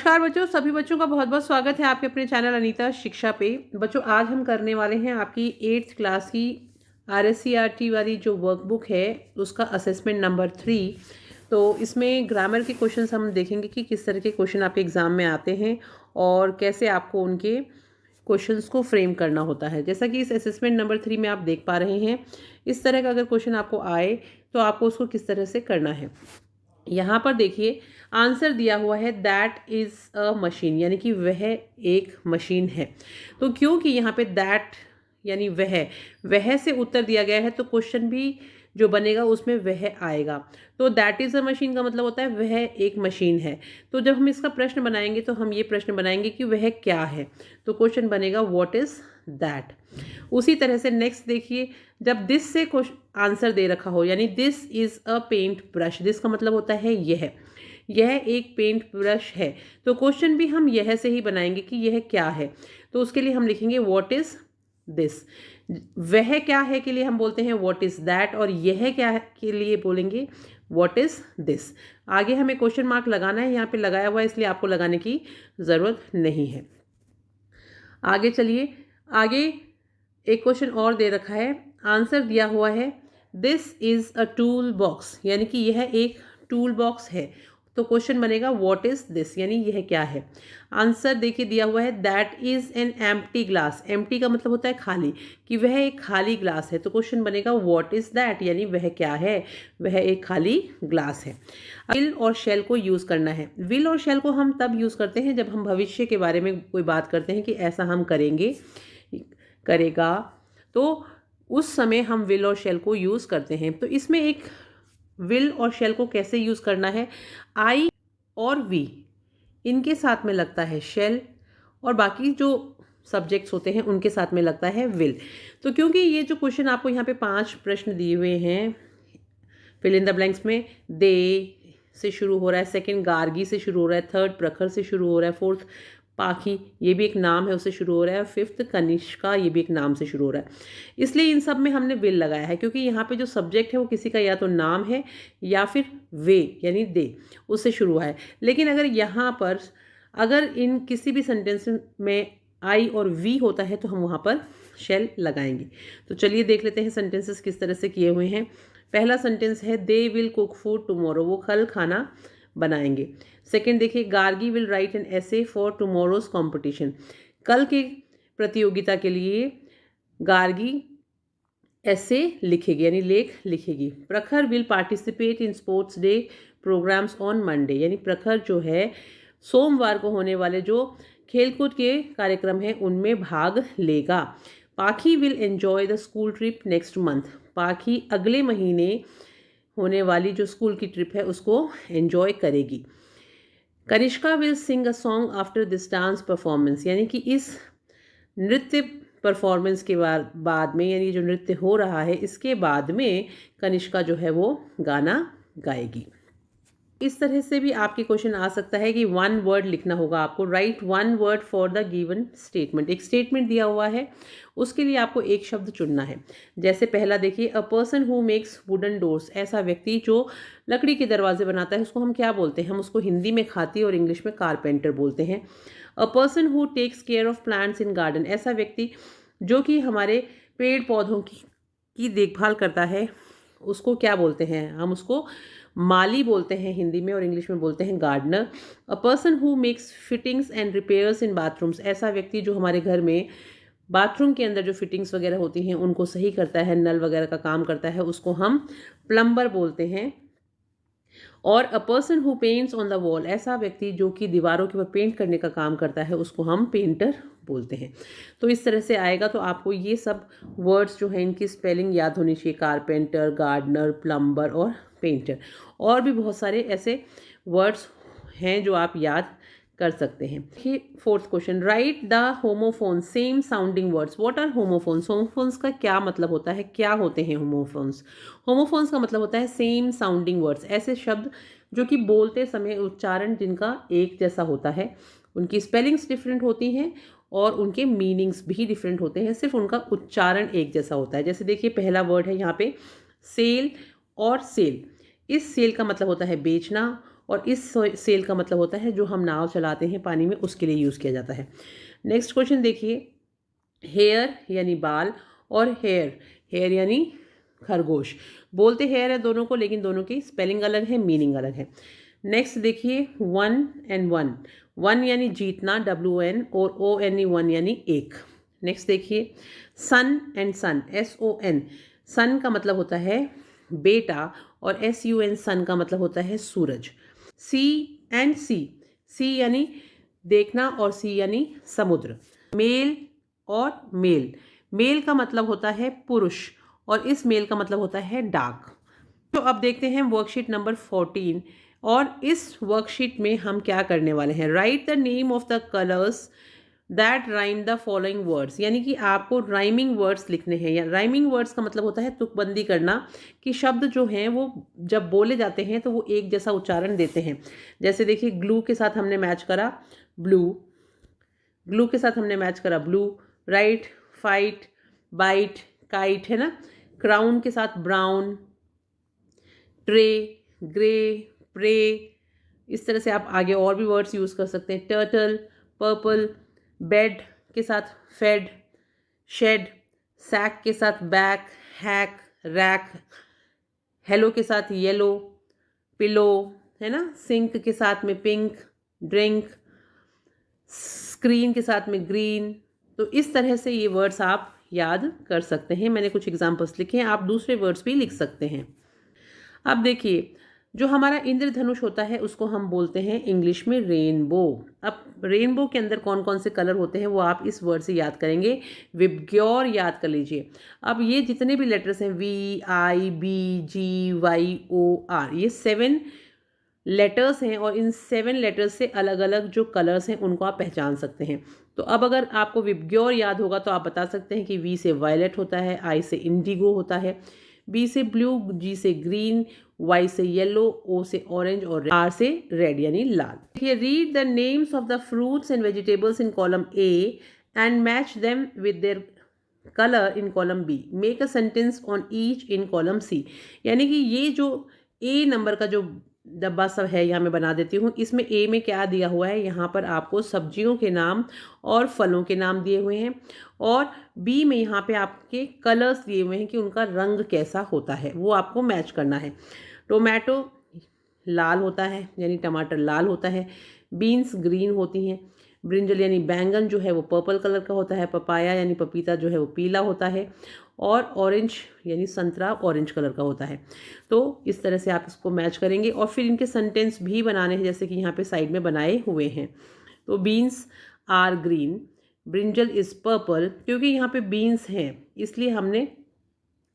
नमस्कार बच्चों, सभी बच्चों का बहुत बहुत स्वागत है आपके अपने चैनल अनीता शिक्षा पे। बच्चों, आज हम करने वाले हैं आपकी 8th क्लास की RSCRT वाली जो वर्कबुक है उसका असेसमेंट नंबर 3। तो इसमें ग्रामर के क्वेश्चंस हम देखेंगे कि किस तरह के क्वेश्चन आपके एग्ज़ाम में आते हैं और कैसे आपको उनके क्वेश्चंस को फ्रेम करना होता है। जैसा कि इस असेसमेंट नंबर 3 में आप देख पा रहे हैं, इस तरह का अगर क्वेश्चन आपको आए तो आपको उसको किस तरह से करना है। यहाँ पर देखिए आंसर दिया हुआ है दैट इज़ अ मशीन, यानी कि वह एक मशीन है। तो क्योंकि यहाँ पे दैट यानी वह से उत्तर दिया गया है तो क्वेश्चन भी जो बनेगा उसमें वह आएगा। तो दैट इज़ अ मशीन का मतलब होता है वह एक मशीन है। तो जब हम इसका प्रश्न बनाएंगे तो हम ये प्रश्न बनाएंगे कि वह क्या है। तो क्वेश्चन बनेगा व्हाट इज़ दैट। उसी तरह से नेक्स्ट देखिए, जब दिस से आंसर दे रखा हो, यानी this is a paint brush, this का मतलब होता है यह एक पेंट ब्रश है। तो क्वेश्चन भी हम यह से ही बनाएंगे कि यह क्या है। तो उसके लिए हम लिखेंगे व्हाट इज़ दिस। वह क्या है के लिए हम बोलते हैं व्हाट इज़ दैट, और यह क्या है के लिए बोलेंगे व्हाट इज़ दिस। आगे हमें क्वेश्चन मार्क लगाना है, यहाँ पे लगाया हुआ है इसलिए आपको लगाने की ज़रूरत नहीं है। आगे चलिए, आगे एक क्वेश्चन और दे रखा है, आंसर दिया हुआ है this is a tool box, यानी कि यह एक टूल बॉक्स है। तो क्वेश्चन बनेगा व्हाट इज़ दिस, यानी यह क्या है। आंसर देखिए दिया हुआ है that is an empty glass. Empty का मतलब होता है खाली, कि वह एक खाली ग्लास है। तो क्वेश्चन बनेगा व्हाट इज़ दैट, यानी वह क्या है, वह एक खाली ग्लास है। विल और शैल को यूज़ करना है। विल और शैल को हम तब यूज़ करते हैं जब हम भविष्य के बारे में कोई बात करते हैं कि ऐसा हम करेंगे, करेगा, तो उस समय हम विल और शैल को यूज़ करते हैं। तो इसमें एक विल और शैल को कैसे यूज़ करना है, आई और वी इनके साथ में लगता है शैल, और बाकी जो सब्जेक्ट्स होते हैं उनके साथ में लगता है विल। तो क्योंकि ये जो क्वेश्चन आपको यहाँ पे 5 प्रश्न दिए हुए हैं फिल इन द ब्लैंक्स में, दे से शुरू हो रहा है, सेकंड गार्गी से शुरू हो रहा है, थर्ड प्रखर से शुरू हो रहा है, फोर्थ पाखी, ये भी एक नाम है उससे शुरू हो रहा है, फिफ्थ कनिष्का, ये भी एक नाम से शुरू हो रहा है। इसलिए इन सब में हमने विल लगाया है, क्योंकि यहाँ पे जो सब्जेक्ट है वो किसी का या तो नाम है या फिर वे यानी दे, उससे शुरू हुआ है। लेकिन अगर यहाँ पर अगर इन किसी भी सेंटेंस में आई और वी होता है तो हम वहाँ पर शैल लगाएंगे। तो चलिए देख लेते हैं सेंटेंसेस किस तरह से किए हुए हैं। पहला सेंटेंस है they will cook food tomorrow, वो कल खाना बनाएंगे। सेकंड देखिए, Gargi will write an essay for tomorrow's competition, कल के प्रतियोगिता के लिए गार्गी ऐसे लिखेगी यानी लेख लिखेगी। Prakhar will participate in sports day programs on Monday, यानी प्रखर जो है सोमवार को होने वाले जो खेलकूद के कार्यक्रम हैं उनमें भाग लेगा। पाखी will enjoy the school trip next month, पाखी अगले महीने होने वाली जो स्कूल की ट्रिप है उसको एंजॉय करेगी। Kanishka will sing a song after this dance performance, यानी कि इस नृत्य परफॉर्मेंस के बाद में, यानी जो नृत्य हो रहा है इसके बाद में कनिष्का जो है वो गाना गाएगी। इस तरह से भी आपके क्वेश्चन आ सकता है कि 1 वर्ड लिखना होगा आपको, right 1 word for the given statement. एक स्टेटमेंट दिया हुआ है, उसके लिए आपको एक शब्द चुनना है। जैसे पहला देखिए, अ person who makes wooden doors, ऐसा व्यक्ति जो लकड़ी के दरवाजे बनाता है उसको हम क्या बोलते हैं, हम उसको हिंदी में खाती और इंग्लिश में कारपेंटर बोलते हैं। A person who takes care of plants in garden, ऐसा व्यक्ति जो कि हमारे पेड़ पौधों की देखभाल करता है उसको क्या बोलते हैं, हम उसको माली बोलते हैं हिंदी में, और इंग्लिश में बोलते हैं gardener. A person who makes fittings and repairs in bathrooms, ऐसा व्यक्ति जो हमारे घर में बाथरूम के अंदर जो फिटिंग्स वगैरह होती हैं उनको सही करता है, नल वगैरह का काम करता है, उसको हम प्लम्बर बोलते हैं। और अ person who paints on the wall, ऐसा व्यक्ति जो कि दीवारों के ऊपर पेंट करने का काम करता है उसको हम पेंटर बोलते हैं। तो इस तरह से आएगा। तो आपको ये सब वर्ड्स जो हैं इनकी स्पेलिंग याद होनी चाहिए, कारपेंटर, गार्डनर, प्लम्बर और पेंटर। और भी बहुत सारे ऐसे वर्ड्स हैं जो आप याद कर सकते हैं। Fourth question, write the homophones same sounding words. What are homophones, homophones का क्या मतलब होता है, क्या होते हैं होमोफोन्स। होमोफोन्स का मतलब होता है सेम साउंडिंग वर्ड्स, ऐसे शब्द जो कि बोलते समय उच्चारण जिनका एक जैसा होता है, उनकी स्पेलिंग्स डिफरेंट होती हैं और उनके मीनिंग्स भी डिफरेंट होते हैं, सिर्फ उनका उच्चारण एक जैसा होता है। जैसे देखिए पहला वर्ड है यहाँ पे सेल और सेल, इस सेल का मतलब होता है बेचना और इस सेल का मतलब होता है जो हम नाव चलाते हैं पानी में, उसके लिए यूज़ किया जाता है। नेक्स्ट क्वेश्चन देखिए, हेयर यानी बाल और हेयर यानी खरगोश। बोलते हेयर है दोनों को, लेकिन दोनों की स्पेलिंग अलग है, मीनिंग अलग है। नेक्स्ट देखिए, वन एंड वन। वन यानी जीतना, WN, और ONE, वन यानी एक। नेक्स्ट देखिए, सन एंड सन, SON। सन का मतलब होता है बेटा और SUN सन का मतलब होता है सूरज। सी एंड सी यानी देखना और सी यानी समुद्र। मेल और मेल का मतलब होता है पुरुष और इस मेल का मतलब होता है डाक। तो अब देखते हैं वर्कशीट नंबर 14, और इस वर्कशीट में हम क्या करने वाले हैं, right the name of the colours that rhyme the following words. यानी कि आपको राइमिंग वर्ड्स लिखने हैं, या राइमिंग वर्ड्स का मतलब होता है तुकबंदी करना, कि शब्द जो हैं वो जब बोले जाते हैं तो वो एक जैसा उच्चारण देते हैं। जैसे देखिए, ग्लू के साथ हमने मैच करा ब्लू, ग्लू के साथ हमने मैच करा blue, right, fight, bite, kite, है ना। क्राउन के साथ ब्राउन, ट्रे, ग्रे, प्रे। इस तरह से आप आगे और भी वर्ड्स यूज़ कर सकते हैं। टर्टल, पर्पल, बेड के साथ फेड, शेड, सैक के साथ बैक, हैक, रैक, हेलो के साथ येलो, पिलो, है ना। सिंक के साथ में पिंक, ड्रिंक, स्क्रीन के साथ में ग्रीन। तो इस तरह से ये वर्ड्स आप याद कर सकते हैं। मैंने कुछ एग्जांपल्स लिखे हैं, आप दूसरे वर्ड्स भी लिख सकते हैं। अब देखिए, जो हमारा इंद्रधनुष होता है उसको हम बोलते हैं इंग्लिश में रेनबो। अब रेनबो के अंदर कौन कौन से कलर होते हैं वो आप इस वर्ड से याद करेंगे, विबग्योर याद कर लीजिए। अब ये जितने भी लेटर्स हैं, VIBGYOR, ये 7 लेटर्स हैं और इन 7 लेटर्स से अलग अलग जो कलर्स हैं उनको आप पहचान सकते हैं। तो अब अगर आपको विबग्योर याद होगा तो आप बता सकते हैं कि V से वायलेट होता है, I से इंडिगो होता है, B से ब्लू, G से ग्रीन, Y से येलो, O से ऑरेंज और R से रेड यानी लाल। देखिए, read the names of the fruits and vegetables in column A and match them with their colour in column B। Make a sentence on each in column C। यानी कि ये जो A number का जो डब्बा सब है, यहाँ मैं बना देती हूँ। इसमें A में क्या दिया हुआ है, यहाँ पर आपको सब्जियों के नाम और फलों के नाम दिए हुए हैं, और B में यहाँ पे आपके कलर्स दिए हुए हैं कि उनका रंग कैसा होता है, वो आपको मैच करना है। टोमेटो लाल होता है, यानी टमाटर लाल होता है। बीन्स ग्रीन होती हैं। ब्रिंजल यानी बैंगन जो है वो पर्पल कलर का होता है। पपाया यानी पपीता जो है वो पीला होता है। और ऑरेंज यानी संतरा ऑरेंज कलर का होता है। तो इस तरह से आप इसको मैच करेंगे और फिर इनके सेंटेंस भी बनाने हैं, जैसे कि यहाँ पे साइड में बनाए हुए हैं। तो beans are green, brinjal is purple, क्योंकि यहाँ पे बीन्स हैं इसलिए हमने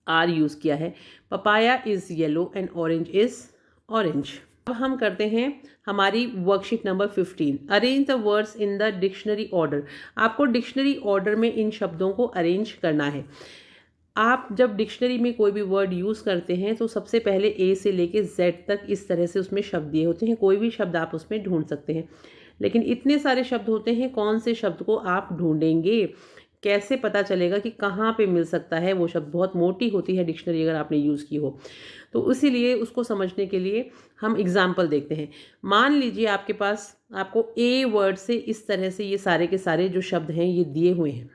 आर यूज़ किया है। Papaya is yellow and orange is orange. अब हम करते हैं हमारी worksheet number 15, arrange the words in the dictionary order. आपको डिक्शनरी ऑर्डर में इन शब्दों को अरेंज करना है। आप जब डिक्शनरी में कोई भी वर्ड यूज़ करते हैं तो सबसे पहले A से लेके Z तक इस तरह से उसमें शब्द दिए होते हैं। कोई भी शब्द आप उसमें ढूंढ सकते हैं, लेकिन इतने सारे शब्द होते हैं, कौन से शब्द को आप ढूंढेंगे, कैसे पता चलेगा कि कहाँ पे मिल सकता है वो शब्द। बहुत मोटी होती है डिक्शनरी अगर आपने यूज़ की हो तो, इसीलिए उसको समझने के लिए हम एग्जाम्पल देखते हैं। मान लीजिए आपके पास आपको A वर्ड से इस तरह से ये सारे के सारे जो शब्द हैं ये दिए हुए हैं,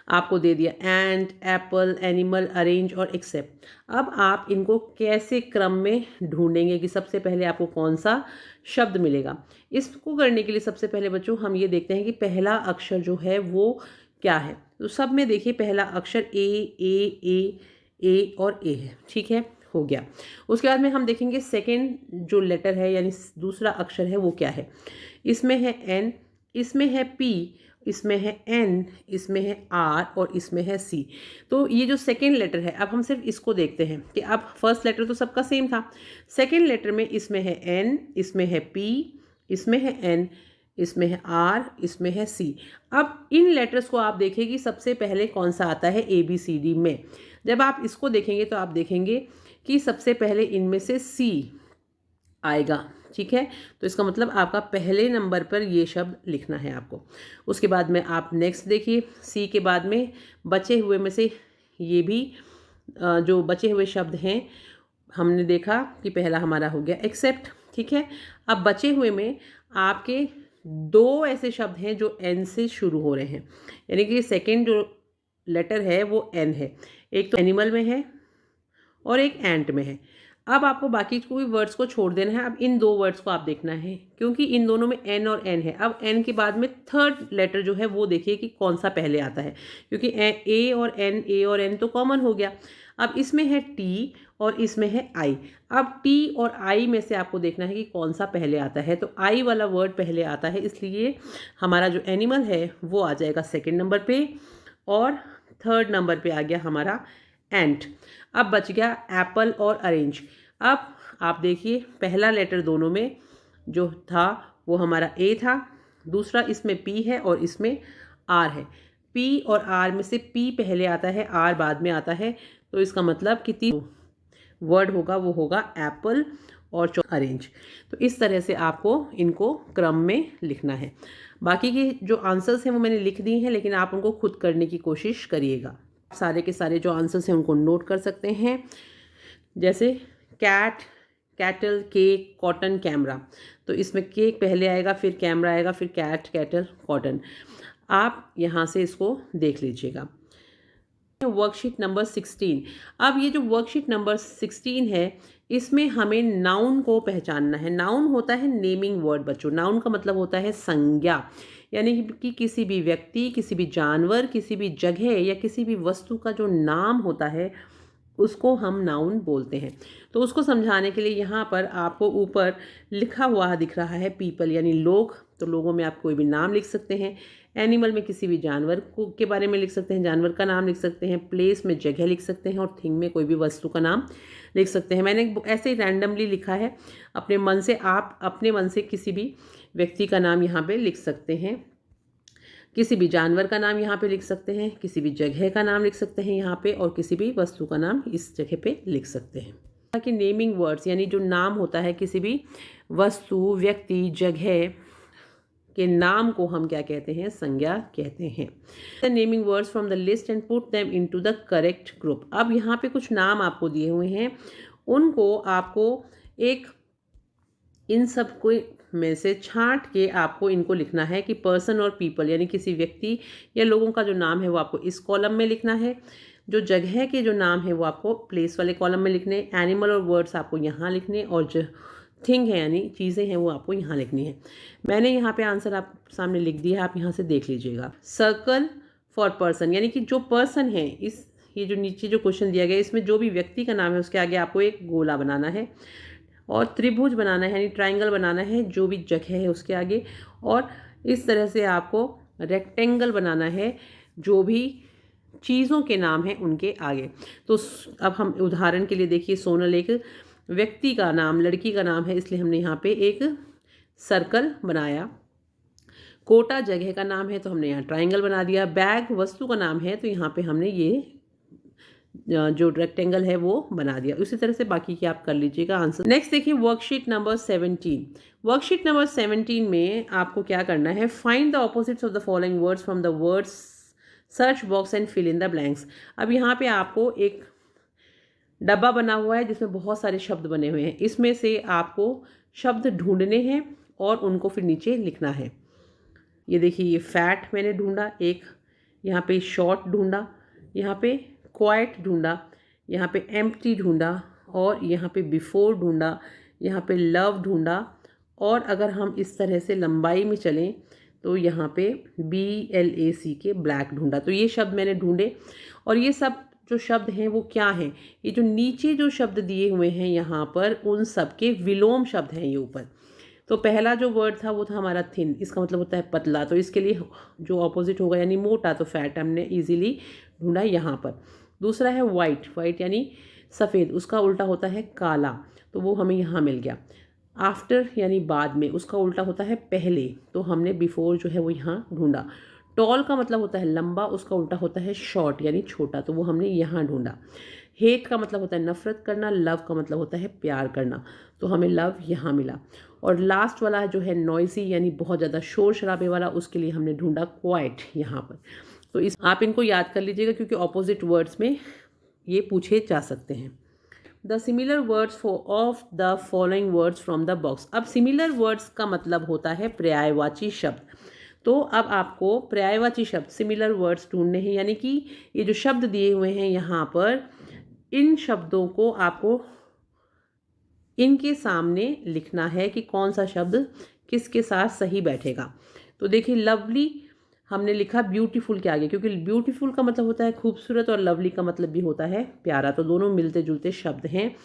आपको दे दिया एंट, एप्पल, एनिमल, अरेंज और एक्सेप्ट। अब आप इनको कैसे क्रम में ढूंढेंगे कि सबसे पहले आपको कौन सा शब्द मिलेगा। इसको करने के लिए सबसे पहले बच्चों हम ये देखते हैं कि पहला अक्षर जो है वो क्या है। तो सब में देखिए पहला अक्षर ए और ए है, ठीक है, हो गया। उसके बाद में हम देखेंगे सेकेंड जो लेटर है यानी दूसरा अक्षर है वो क्या है। इसमें है एन, इसमें है पी, इसमें है एन, इसमें है आर और इसमें है सी। तो ये जो सेकेंड लेटर है, अब हम सिर्फ इसको देखते हैं कि अब फर्स्ट लेटर तो सबका सेम था। सेकेंड लेटर में इसमें है एन, इसमें है पी, इसमें है एन, इसमें है आर, इसमें है सी। अब इन लेटर्स को आप देखिए कि सबसे पहले कौन सा आता है ABCD में। जब आप इसको देखेंगे तो आप देखेंगे कि सबसे पहले इनमें से सी आएगा, ठीक है। तो इसका मतलब आपका पहले नंबर पर ये शब्द लिखना है आपको। उसके बाद में आप नेक्स्ट देखिए, सी के बाद में बचे हुए में से ये भी जो बचे हुए शब्द हैं, हमने देखा कि पहला हमारा हो गया एक्सेप्ट, ठीक है। अब बचे हुए में आपके दो ऐसे शब्द हैं जो एन से शुरू हो रहे हैं, यानी कि सेकेंड जो लेटर है वो एन है। एक तो एनिमल में है और एक एंट में है। अब आपको बाकी कोई वर्ड्स को छोड़ देना है। अब इन दो वर्ड्स को आप देखना है, क्योंकि इन दोनों में एन और एन है। अब एन के बाद में थर्ड लेटर जो है वो देखिए कि कौन सा पहले आता है, क्योंकि ए और एन तो कॉमन हो गया। अब इसमें है टी और इसमें है आई। अब टी और आई में से आपको देखना है कि कौन सा पहले आता है। तो आई वाला वर्ड पहले आता है, इसलिए हमारा जो एनिमल है वो आ जाएगा सेकेंड नंबर पे और थर्ड नंबर पे आ गया हमारा एंट। अब बच गया एप्पल और ऑरेंज। अब आप देखिए पहला लेटर दोनों में जो था वो हमारा ए था, दूसरा इसमें पी है और इसमें आर है। पी और आर में से पी पहले आता है, आर बाद में आता है। तो इसका मतलब कि तीन वर्ड होगा वो होगा एप्पल और ऑरेंज। तो इस तरह से आपको इनको क्रम में लिखना है। बाकी के जो आंसर्स हैं वो मैंने लिख दिए हैं, लेकिन आप उनको खुद करने की कोशिश करिएगा। सारे के सारे जो आंसर्स हैं उनको नोट कर सकते हैं, जैसे cat, cattle, cake, cotton, camera. तो इसमें केक पहले आएगा, फिर कैमरा आएगा, फिर कैट, कैटल, कॉटन। आप यहाँ से इसको देख लीजिएगा। Worksheet number 16। अब ये जो वर्कशीट नंबर 16 है इसमें हमें नाउन को पहचानना है। नाउन होता है नेमिंग वर्ड बच्चों। नाउन का मतलब होता है संज्ञा, यानी कि किसी भी व्यक्ति, किसी भी जानवर, किसी भी जगह या किसी भी वस्तु का जो नाम होता है उसको हम नाउन बोलते हैं। तो उसको समझाने के लिए यहाँ पर आपको ऊपर लिखा हुआ दिख रहा है पीपल, यानी लोग। तो लोगों में आप कोई भी नाम लिख सकते हैं। एनिमल में किसी भी जानवर को के बारे में लिख सकते हैं, जानवर का नाम लिख सकते हैं। प्लेस में जगह लिख सकते हैं और थिंग में कोई भी वस्तु का नाम लिख सकते हैं। मैंने ऐसे ही रैंडमली लिखा है अपने मन से। आप अपने मन से किसी भी व्यक्ति का नाम यहाँ पे लिख सकते हैं, किसी भी जानवर का नाम यहाँ पे लिख सकते हैं, किसी भी जगह का नाम लिख सकते हैं यहाँ पे, और किसी भी वस्तु का नाम इस जगह पे लिख सकते हैं। कि नेमिंग वर्ड्स यानी जो नाम होता है किसी भी वस्तु, व्यक्ति, जगह के नाम को हम क्या कहते हैं? संज्ञा कहते हैं। The naming words from the list and put them into the correct group. अब यहाँ पे कुछ नाम आपको दिए हुए हैं, उनको आपको एक इन सब को में से छांट के आपको इनको लिखना है कि पर्सन और पीपल यानी किसी व्यक्ति या लोगों का जो नाम है वो आपको इस कॉलम में लिखना है। जो जगह के जो नाम है वो आपको प्लेस वाले कॉलम में लिखने। एनिमल और वर्ड्स आपको यहाँ लिखने, और जो थिंग है यानी चीज़ें हैं वो आपको यहाँ लिखनी है। मैंने यहाँ पे आंसर आप सामने लिख दिया है, आप यहाँ से देख लीजिएगा। सर्कल फॉर पर्सन यानी कि जो पर्सन है, इस ये जो नीचे जो क्वेश्चन दिया गया इसमें जो भी व्यक्ति का नाम है उसके आगे आपको एक गोला बनाना है, और त्रिभुज बनाना है यानी ट्रायंगल बनाना है जो भी जगह है उसके आगे, और इस तरह से आपको रेक्टेंगल बनाना है जो भी चीज़ों के नाम हैं उनके आगे। तो अब हम उदाहरण के लिए देखिए, सोनल एक व्यक्ति का नाम, लड़की का नाम है, इसलिए हमने यहाँ पे एक सर्कल बनाया। कोटा जगह का नाम है तो हमने यहाँ ट्रायंगल बना दिया। बैग वस्तु का नाम है तो यहाँ पे हमने ये जो रेक्टेंगल है वो बना दिया। उसी तरह से बाकी की आप कर लीजिएगा आंसर। नेक्स्ट देखिए वर्कशीट नंबर 17। वर्कशीट नंबर 17 में आपको क्या करना है? Find the opposites of the following words from the words search box and fill in the blanks. अब यहाँ पे आपको एक डब्बा बना हुआ है जिसमें बहुत सारे शब्द बने हुए हैं। इसमें से आपको शब्द ढूंढने हैं और उनको फिर नीचे लिखना है। ये देखिए, ये फैट मैंने ढूंढा, एक यहाँ पे शॉर्ट ढूंढा, यहाँ पे क्वाइट ढूंढा, यहाँ पे एम्प्टी ढूंढा, और यहाँ पे बिफोर ढूंढा, यहाँ पे लव ढूंढा, और अगर हम इस तरह से लंबाई में चलें तो यहाँ पे BLAC के ब्लैक ढूंढा। तो ये शब्द मैंने ढूंढे, और ये सब जो शब्द हैं वो क्या हैं? ये जो नीचे जो शब्द दिए हुए हैं यहाँ पर उन सब के विलोम शब्द हैं ये ऊपर। तो पहला जो वर्ड था वो था हमारा थिन, इसका मतलब होता है पतला, तो इसके लिए जो ऑपोजिट होगा यानी मोटा, तो फैट हमने इजीली ढूंढा यहाँ पर। दूसरा है वाइट, वाइट यानी सफ़ेद, उसका उल्टा होता है काला, तो वो हमें यहाँ मिल गया। आफ्टर यानी बाद में, उसका उल्टा होता है पहले, तो हमने बिफोर जो है वो यहाँ ढूंढा। टॉल का मतलब होता है लंबा, उसका उल्टा होता है शॉर्ट यानी छोटा, तो वो हमने यहाँ ढूंढा। हेट का मतलब होता है नफरत करना, लव का मतलब होता है प्यार करना, तो हमें लव यहाँ मिला। और लास्ट वाला जो है नॉइसी यानी बहुत ज़्यादा शोर शराबे वाला, उसके लिए हमने ढूंढा क्वाइट यहाँ पर। तो आप इनको याद कर लीजिएगा क्योंकि ऑपोजिट वर्ड्स में ये पूछे जा सकते हैं। The similar words of the following words from the box. अब सिमिलर वर्ड्स का मतलब होता है पर्यायवाची शब्द। तो अब आपको पर्यायवाची शब्द सिमिलर वर्ड्स ढूंढने हैं, यानी कि ये जो शब्द दिए हुए हैं यहाँ पर, इन शब्दों को आपको इनके सामने लिखना है कि कौन सा शब्द किसके साथ सही बैठेगा। तो देखिए, लवली हमने लिखा ब्यूटीफुल के आगे, क्योंकि ब्यूटीफुल का मतलब होता है खूबसूरत और लवली का मतलब भी होता है प्यारा, तो दोनों मिलते जुलते शब्द हैं।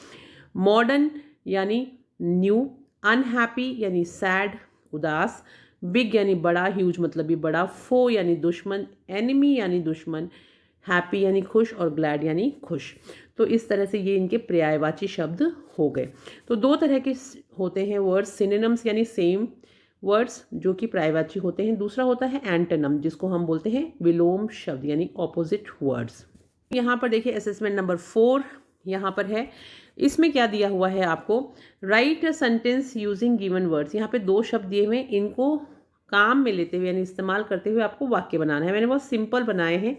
मॉडर्न यानी न्यू, अनहैप्पी यानी सैड उदास, बिग यानी बड़ा, ह्यूज मतलब भी बड़ा, फो यानी दुश्मन, एनिमी यानी दुश्मन, हैप्पी यानी खुश और ग्लैड यानी खुश। तो इस तरह से ये इनके पर्यायवाची शब्द हो गए। तो दो तरह के होते हैं वर्ड्स, सिनोनिम्स यानी सेम वर्ड्स जो कि पर्यायवाची होते हैं, दूसरा होता है एंटोनिम जिसको हम बोलते हैं विलोम शब्द यानी ऑपोजिट वर्ड्स। यहाँ पर देखिए असेसमेंट नंबर 4 यहाँ पर है। इसमें क्या दिया हुआ है आपको, right a sentence using given words. यहाँ पे 2 शब्द दिए हुए हैं, इनको काम में लेते हुए यानी इस्तेमाल करते हुए आपको वाक्य बनाना है। मैंने बहुत सिंपल बनाए हैं,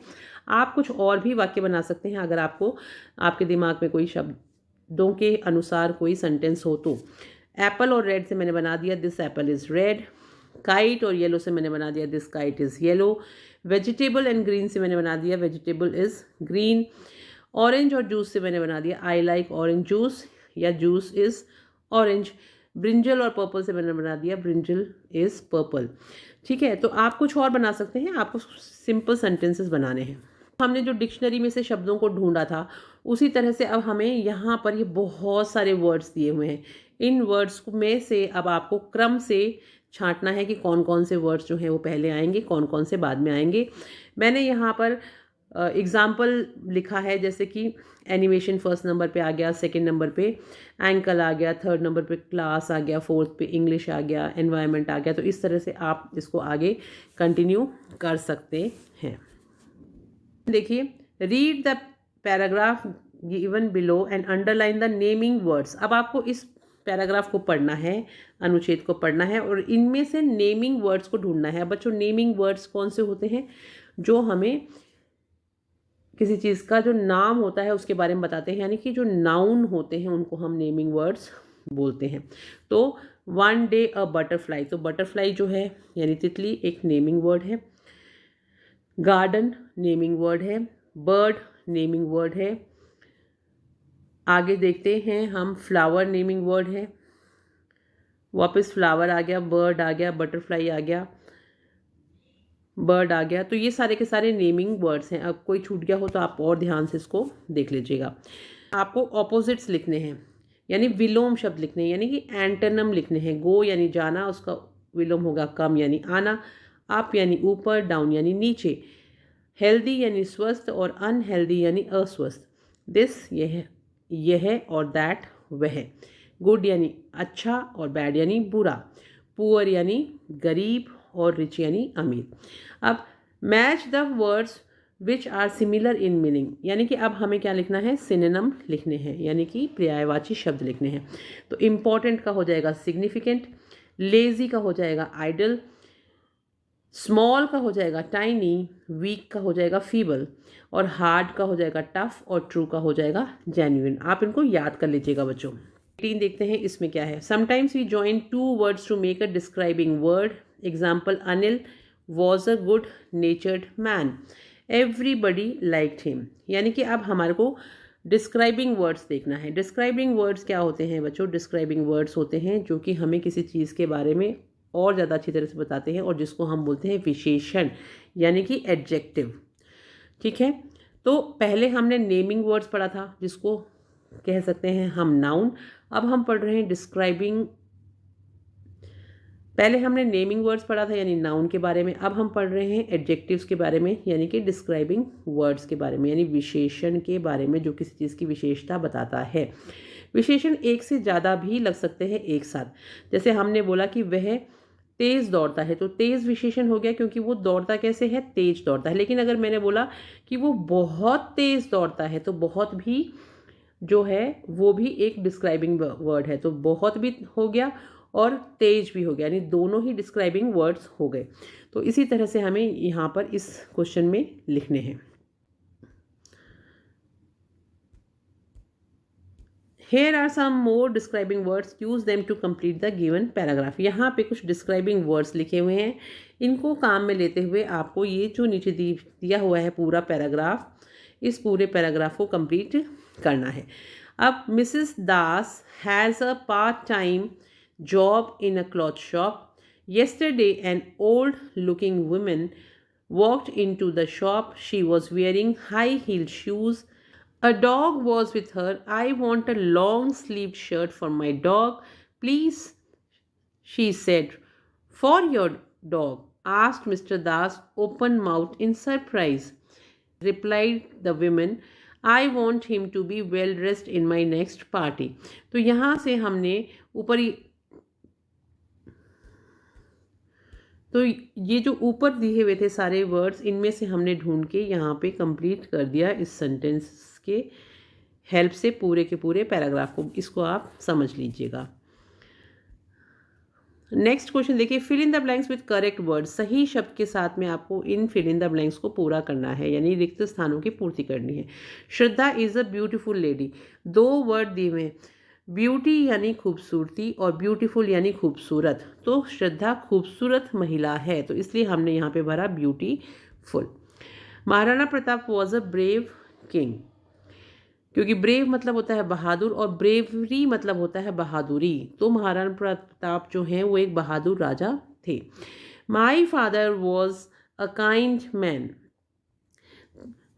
आप कुछ और भी वाक्य बना सकते हैं अगर आपको आपके दिमाग में कोई शब्दों के अनुसार कोई सेंटेंस हो तो। एप्पल और रेड से मैंने बना दिया this Apple is red. Kite और येलो से मैंने बना दिया this kite is yellow. Vegetable and green से मैंने बना दिया वेजिटेबल इज़ ग्रीन। ऑरेंज और जूस से मैंने बना दिया आई लाइक ऑरेंज जूस या जूस इज़ ऑरेंज। ब्रिंजल और पर्पल से मैंने बना दिया ब्रिंजल इज़ पर्पल। ठीक है, तो आप कुछ और बना सकते हैं, आपको सिंपल सेंटेंसेस बनाने हैं। हमने जो डिक्शनरी में से शब्दों को ढूंढा था उसी तरह से अब हमें यहाँ पर ये बहुत सारे वर्ड्स दिए हुए हैं। इन वर्ड्स में से अब आपको क्रम से छांटना है कि कौन कौन से वर्ड्स जो हैं वो पहले आएंगे, कौन कौन से बाद में आएंगे। मैंने यहाँ पर एग्जाम्पल लिखा है, जैसे कि एनिमेशन फर्स्ट नंबर पे आ गया, सेकंड नंबर पे एंकल आ गया, थर्ड नंबर पे क्लास आ गया, फोर्थ पे इंग्लिश आ गया, एनवायरनमेंट आ गया। तो इस तरह से आप इसको आगे कंटिन्यू कर सकते हैं। देखिए, read the paragraph given below and underline the naming words. अब आपको इस पैराग्राफ को पढ़ना है, अनुच्छेद को पढ़ना है और इनमें से नेमिंग वर्ड्स को ढूंढना है। बच्चों, नेमिंग वर्ड्स कौन से होते हैं, जो हमें किसी चीज़ का जो नाम होता है उसके बारे में बताते हैं, यानी कि जो नाउन होते हैं उनको हम नेमिंग वर्ड्स बोलते हैं। तो वन डे अ बटरफ्लाई, तो बटरफ्लाई जो है यानी तितली एक नेमिंग वर्ड है। गार्डन नेमिंग वर्ड है। बर्ड नेमिंग वर्ड है। आगे देखते हैं हम, फ्लावर नेमिंग वर्ड है। वापस फ्लावर आ गया, बर्ड आ गया, बटरफ्लाई आ गया, बर्ड आ गया। तो ये सारे के सारे नेमिंग वर्ड्स हैं। अब कोई छूट गया हो तो आप और ध्यान से इसको देख लीजिएगा। आपको ऑपोजिट्स लिखने हैं, यानी विलोम शब्द लिखने हैं, यानी कि एंटोनिम लिखने हैं। गो यानी जाना, उसका विलोम होगा कम यानी आना। अप यानी ऊपर, डाउन यानी नीचे। हेल्दी यानी स्वस्थ और अनहेल्दी यानी अस्वस्थ। दिस यह और दैट वह। गुड यानी अच्छा और बैड यानी बुरा। पुअर यानी गरीब और रिच यानी अमीर। अब match the words which are similar in meaning, यानी कि अब हमें क्या लिखना है, सिनोनिम लिखने हैं, यानी कि पर्यायवाची शब्द लिखने हैं। तो इम्पॉर्टेंट का हो जाएगा सिग्निफिकेंट, लेजी का हो जाएगा आइडल, स्मॉल का हो जाएगा टाइनी, वीक का हो जाएगा फीबल और हार्ड का हो जाएगा टफ और ट्रू का हो जाएगा जेन्युइन। आप इनको याद कर लीजिएगा बच्चों। 18 देखते हैं इसमें क्या है। Sometimes we join 2 words to make a describing word. Example, Anil was a good natured man, everybody liked him. यानी कि अब हमारे को डिस्क्राइबिंग वर्ड्स देखना है। डिस्क्राइबिंग वर्ड्स क्या होते हैं बच्चों, डिस्क्राइबिंग वर्ड्स होते हैं जो कि हमें किसी चीज़ के बारे में और ज़्यादा अच्छी तरह से बताते हैं और जिसको हम बोलते हैं विशेषण, यानी कि एडजेक्टिव। ठीक है, तो पहले हमने नेमिंग वर्ड्स पढ़ा था जिसको कह सकते हैं हम नाउन। अब हम पढ़ रहे हैं डिस्क्राइबिंग। पहले हमने नेमिंग वर्ड्स पढ़ा था यानी नाउन के बारे में, अब हम पढ़ रहे हैं एडजेक्टिव्स के बारे में यानी कि डिस्क्राइबिंग वर्ड्स के बारे में, यानी विशेषण के बारे में जो किसी चीज़ की विशेषता बताता है। विशेषण एक से ज़्यादा भी लग सकते हैं एक साथ। जैसे हमने बोला कि वह तेज़ दौड़ता है, तो तेज़ विशेषण हो गया क्योंकि वो दौड़ता कैसे है, तेज दौड़ता है। लेकिन अगर मैंने बोला कि वो बहुत तेज़ दौड़ता है तो बहुत भी जो है वो भी एक डिस्क्राइबिंग वर्ड है। तो बहुत भी हो गया और तेज भी हो गया, यानी दोनों ही डिस्क्राइबिंग वर्ड्स हो गए। तो इसी तरह से हमें यहाँ पर इस क्वेश्चन में लिखने हैं। Here are some more describing words. Use them to complete the given paragraph. यहाँ पे कुछ describing words लिखे हुए हैं, इनको काम में लेते हुए आपको ये जो नीचे दिया हुआ है पूरा पैराग्राफ, इस पूरे पैराग्राफ को कंप्लीट करना है। अब Mrs Das has a part time job in a cloth shop. Yesterday an old looking woman walked into the shop. She was wearing high-heeled shoes. A dog was with her. I want a long-sleeved shirt for my dog, please, she said. For your dog? Asked Mr. Das, open-mouthed in surprise. Replied the woman, I want him to be well dressed in my next party. तो यहाँ से हमने ऊपर तो ये जो ऊपर दिए हुए थे सारे वर्ड्स, इनमें से हमने ढूंढ के यहाँ पे कंप्लीट कर दिया इस सेंटेंस के हेल्प से पूरे के पूरे पैराग्राफ को। इसको आप समझ लीजिएगा। नेक्स्ट क्वेश्चन देखिए, fill in the blanks with correct words. सही शब्द के साथ में आपको इन फिल इन द ब्लैंक्स को पूरा करना है, यानी रिक्त स्थानों की पूर्ति करनी है। श्रद्धा इज़ अ ब्यूटीफुल लेडी. दो वर्ड दिए हुए हैं, ब्यूटी यानी खूबसूरती और ब्यूटीफुल यानी खूबसूरत। तो श्रद्धा खूबसूरत महिला है, तो इसलिए हमने यहाँ पे भरा beautiful. Maharana Pratap was a brave king, क्योंकि ब्रेव मतलब होता है बहादुर और ब्रेवरी मतलब होता है बहादुरी, तो महाराणा प्रताप जो हैं वो एक बहादुर राजा थे. My father was a kind man,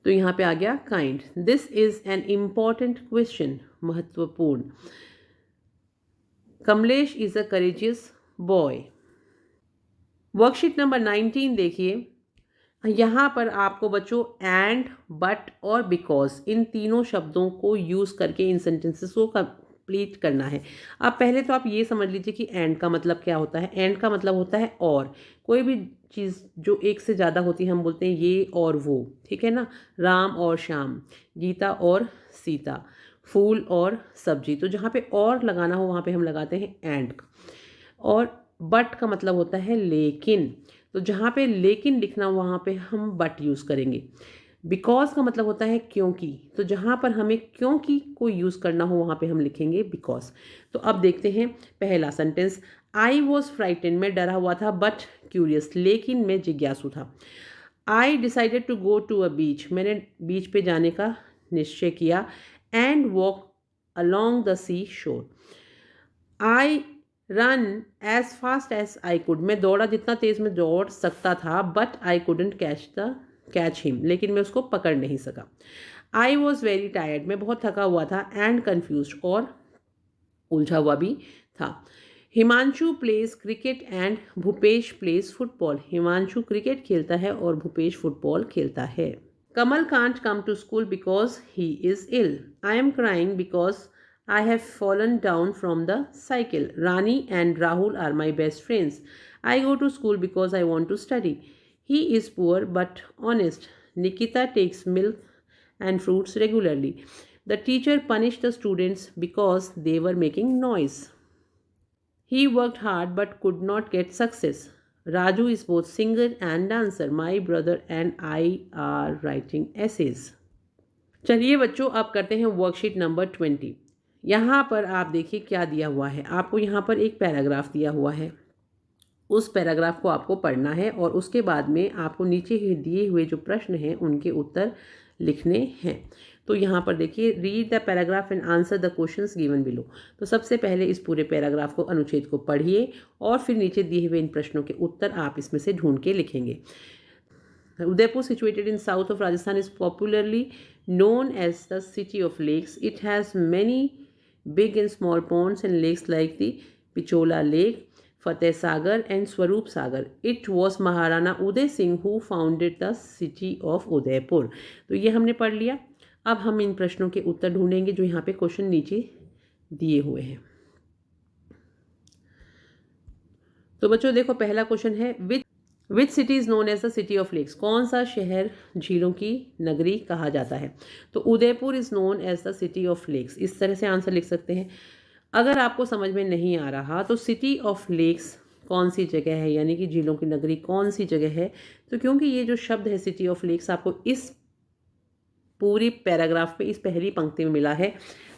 तो यहाँ पे आ गया kind. This is an important question, महत्वपूर्ण. Kamlesh is a courageous boy. Worksheet number 19 देखिए, यहाँ पर आपको बच्चों एंड, बट और बिकॉज इन तीनों शब्दों को यूज़ करके इन सेंटेंसेस को कंप्लीट करना है. अब पहले तो आप ये समझ लीजिए कि एंड का मतलब क्या होता है. एंड का मतलब होता है और. कोई भी चीज़ जो एक से ज़्यादा होती है हम बोलते हैं ये और वो, ठीक है ना. राम और श्याम, गीता और सीता, फूल और सब्जी. तो जहाँ पे और लगाना हो वहाँ पे हम लगाते हैं एंड. और बट का मतलब होता है लेकिन, तो जहाँ पे लेकिन लिखना हो वहाँ पे हम बट यूज़ करेंगे. बिकॉज का मतलब होता है क्योंकि, तो जहाँ पर हमें क्योंकि को यूज़ करना हो वहाँ पे हम लिखेंगे बिकॉज. तो अब देखते हैं पहला सेंटेंस. आई वॉज फ्राइटेन, मैं डरा हुआ था, बट क्यूरियस, लेकिन मैं जिज्ञासु था. I decided to go to a beach, मैंने बीच पे जाने का निश्चय किया. And walk along the sea shore. I run as fast as I could, मैं दौड़ा जितना तेज़ मैं दौड़ सकता था. But I couldn't catch him, लेकिन मैं उसको पकड़ नहीं सका. आई वॉज वेरी टायर्ड, मैं बहुत थका हुआ था. एंड कन्फ्यूज, और उलझा हुआ भी था. Himanshu plays cricket and Bhupesh plays football, Himanshu cricket खेलता है और भूपेश फुटबॉल खेलता है. Kamal can't come to school because he is ill. I am crying because I have fallen down from the cycle. Rani and Rahul are my best friends. I go to school because I want to study. He is poor but honest. Nikita takes milk and fruits regularly. The teacher punished the students because they were making noise. He worked hard but could not get success. Raju is both singer and dancer. My brother and I are writing essays. चलिए बच्चों, अब करते हैं worksheet number 20. यहाँ पर आप देखिए क्या दिया हुआ है. आपको यहाँ पर एक पैराग्राफ दिया हुआ है, उस पैराग्राफ को आपको पढ़ना है और उसके बाद में आपको नीचे ही दिए हुए जो प्रश्न हैं उनके उत्तर लिखने हैं. तो यहाँ पर देखिए, read the paragraph and answer the questions given below. तो सबसे पहले इस पूरे पैराग्राफ को, अनुच्छेद को पढ़िए और फिर नीचे दिए हुए इन प्रश्नों के उत्तर आप इसमें से ढूंढ के लिखेंगे. Udaipur, situated in south of Rajasthan, is popularly known as the city of lakes. It has many big and small ponds and lakes like the Pichola Lake, Fateh Sagar and Swaroop Sagar. It was Maharana Uday Singh who founded the city of Udaipur. तो ये हमने पढ़ लिया. अब हम इन प्रश्नों के उत्तर ढूंढेंगे जो यहाँ पे क्वेश्चन नीचे दिए हुए हैं. तो बच्चों देखो, पहला क्वेश्चन है, which city is known as the city of lakes, कौन सा शहर झीलों की नगरी कहा जाता है. तो Udaipur is known as the city of lakes. इस तरह से आंसर लिख सकते हैं. अगर आपको समझ में नहीं आ रहा तो सिटी ऑफ लेक्स कौन सी जगह है, यानी कि झीलों की नगरी कौन सी जगह है, तो क्योंकि ये जो शब्द है सिटी ऑफ लेक्स आपको इस पूरी पैराग्राफ पे इस पहली पंक्ति में मिला है।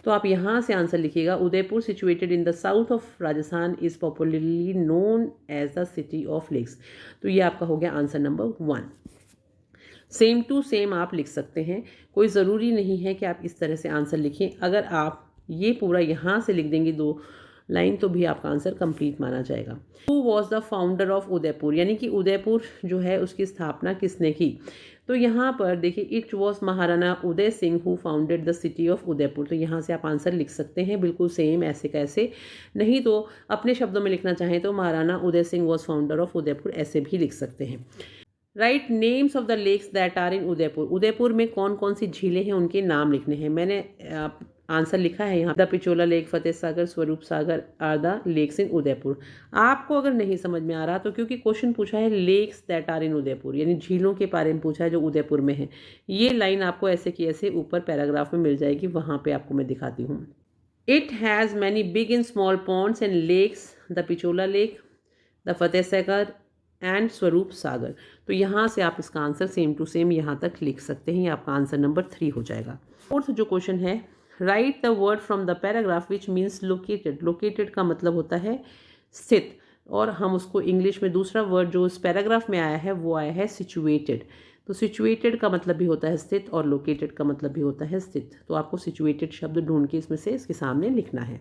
तो आप यहाँ से आंसर लिखिएगा, Udaipur situated in the south of Rajasthan is popularly known as the city of lakes. तो ये आपका हो गया answer number 1। Same to same आप लिख सकते हैं, कोई ज़रूरी नहीं है कि आप इस तरह से आंसर लिखें। अगर आप ये पूरा यहाँ से लिख देंगे 2 लाइन तो भी आपका आंसर कंप्लीट माना जाएगा। Who was the founder of Udaipur, यानी कि उदयपुर जो है उसकी स्थापना किसने की। तो यहाँ पर देखिए, it was Maharana Uday Singh who founded the city of Udaipur. तो यहाँ से आप आंसर लिख सकते हैं बिल्कुल सेम ऐसे कैसे, नहीं तो अपने शब्दों में लिखना चाहें तो Maharana Uday Singh was founder of Udaipur ऐसे भी लिख सकते हैं। Write names of the lakes that are in Udaipur. Udaipur में कौन कौन सी झीलें हैं उनके नाम लिखने हैं। मैंने आंसर लिखा है यहाँ, the Pichola lake, Fateh Sagar, Swaroop Sagar are the lakes इन उदयपुर। आपको अगर नहीं समझ में आ रहा तो क्योंकि क्वेश्चन पूछा है lakes that are in Udaipur, यानी झीलों के बारे में पूछा है जो उदयपुर में है। ये लाइन आपको ऐसे की ऐसे ऊपर पैराग्राफ में मिल जाएगी, वहाँ पे आपको मैं दिखाती हूँ। It has many big and small ponds and lakes, the Pichola lake, the Fateh Sagar and Swaroop Sagar. तो यहाँ से आप इसका आंसर सेम टू सेम यहाँ तक लिख सकते हैं। ये आपका आंसर नंबर 3 हो जाएगा। फोर्थ जो क्वेश्चन है, right the word from the paragraph which means located. Located का मतलब होता है स्थित, और हम उसको इंग्लिश में दूसरा वर्ड जो इस पैराग्राफ में आया है वो आया है सिचुएटेड। तो सिचुएटेड का मतलब भी होता है स्थित और लोकेटेड का मतलब भी होता है स्थित। तो आपको सिचुएटेड शब्द ढूंढ के इसमें से इसके सामने लिखना है।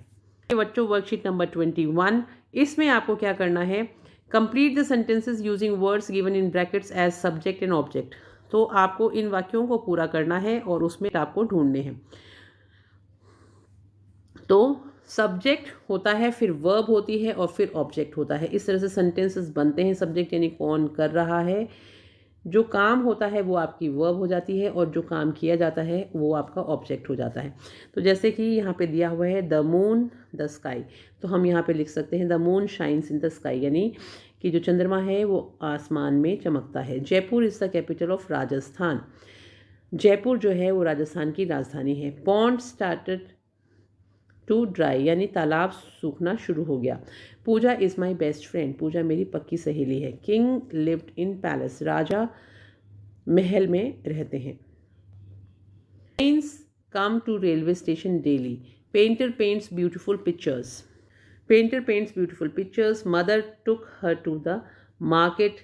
बच्चों वर्कशीट नंबर 21, इसमें आपको क्या करना है, complete the sentences using words given in brackets as subject and object. तो आपको इन वाक्यों को पूरा करना है और उसमें आपको ढूंढने हैं। तो सब्जेक्ट होता है, फिर वर्ब होती है और फिर ऑब्जेक्ट होता है। इस तरह से सेंटेंसेस बनते हैं। सब्जेक्ट यानी कौन कर रहा है, जो काम होता है वो आपकी वर्ब हो जाती है और जो काम किया जाता है वो आपका ऑब्जेक्ट हो जाता है। तो जैसे कि यहाँ पे दिया हुआ है द मून द स्काई, तो हम यहाँ पे लिख सकते हैं the moon shines in the sky, यानी कि जो चंद्रमा है वो आसमान में चमकता है। Jaipur is the capital of Rajasthan. Jaipur जो है वो राजस्थान की राजधानी है। पॉन्ड स्टार्टेड टू ड्राई, यानी तालाब सूखना शुरू हो गया। Pooja is my best friend, Pooja मेरी पक्की सहेली है। किंग लिव्ड इन पैलेस, राजा महल में रहते हैं। Trains come to railway station daily. Painter paints beautiful pictures, painter paints beautiful pictures. Mother took her to the market.